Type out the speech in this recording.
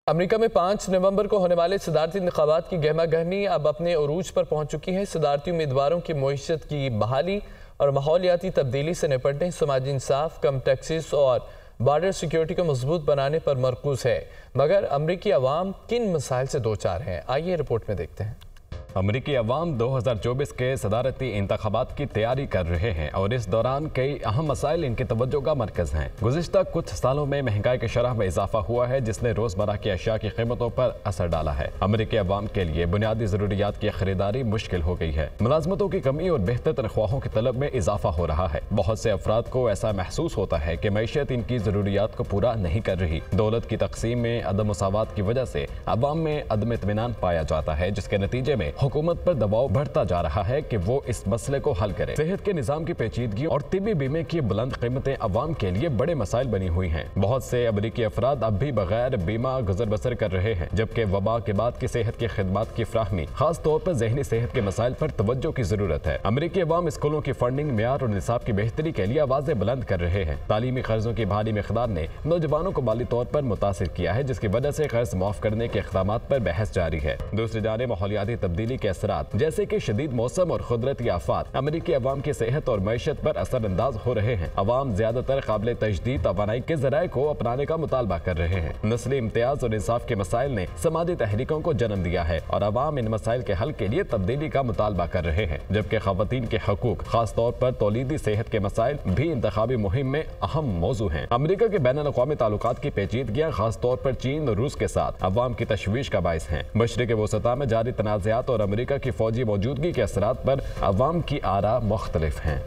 امریکہ میں 5 نومبر کو ہونے والے صدارتی انتخابات کی گہما گہمی اب اپنے عروج پر پہنچ چکی ہے۔ صدارتی امیدواروں کی معیشت کی بحالی اور ماحولیاتی تبدیلی سے نپٹنے، سماجی انصاف، کم ٹیکسز اور بارڈر سیکیورٹی کو مضبوط بنانے پر مرکوز ہے۔ مگر امریکی عوام کن مسائل سے دوچار ہیں؟ آئیے رپورٹ میں دیکھتے ہیں۔ امریکی عوام 2024 کے صدارتی انتخابات کی تیاری کر رہے ہیں اور اس دوران کئی اہم مسائل ان کی توجہ کا مرکز ہیں۔ گزشتہ کچھ سالوں میں مہنگائی کی شرح میں اضافہ ہوا ہے، جس نے روزمرہ کی اشیاء کی قیمتوں پر اثر ڈالا ہے۔ امریکی عوام کے لیے بنیادی ضروریات کی خریداری مشکل ہو گئی ہے۔ ملازمتوں کی کمی اور بہتر تنخواہوں کی طلب میں اضافہ ہو رہا ہے۔ بہت سے افراد کو ایسا محسوس ہوتا ہے کہ معیشت ان کی ضروریات کو پورا نہیں کر رہی۔ دولت کی تقسیم میں عدم مساوات کی وجہ سے عوام میں عدم اطمینان پایا جاتا ہے، جس کے نتیجے میں حکومت پر دباؤ بڑھتا جا رہا ہے کہ وہ اس مسئلے کو حل کرے۔ صحت کے نظام کی پیچیدگی اور طبی بیمے کی بلند قیمتیں عوام کے لیے بڑے مسائل بنی ہوئی ہیں۔ بہت سے امریکی افراد اب بھی بغیر بیمہ گزر بسر کر رہے ہیں، جبکہ وبا کے بعد کی صحت کی خدمات کی فراہمی، خاص طور پر ذہنی صحت کے مسائل پر توجہ کی ضرورت ہے۔ امریکی عوام اسکولوں کی فنڈنگ، معیار اور نصاب کی بہتری کے لیے آوازیں بلند کر رہے ہیں۔ تعلیمی قرضوں کی بھاری مقدار نے نوجوانوں کو مالی طور پر متاثر کیا ہے، جس کی وجہ سے قرض معاف کرنے کے اقدامات پر بحث جاری ہے۔ دوسری جانب ماحولیاتی تبدیلی کے اثرات جیسے کہ شدید موسم اور قدرتی آفات امریکی عوام کی صحت اور معیشت پر اثر انداز ہو رہے ہیں۔ عوام زیادہ تر قابل تجدید توانائی کے ذرائع کو اپنانے کا مطالبہ کر رہے ہیں۔ نسلی امتیاز اور انصاف کے مسائل نے سماجی تحریکوں کو جنم دیا ہے اور عوام ان مسائل کے حل کے لیے تبدیلی کا مطالبہ کر رہے ہیں، جبکہ خواتین کے حقوق، خاص طور پر تولیدی صحت کے مسائل بھی انتخابی مہم میں اہم موضوع ہیں۔ امریکہ کے بین الاقوامی تعلقات کی پیچیدگیاں، خاص طور پر چین اور روس کے ساتھ عوام کی تشویش کا باعث ہیں۔ مشرق وسطیٰ میں جاری تنازعات اور امریکہ کی فوجی موجودگی کے اثرات پر عوام کی آراء مختلف ہیں۔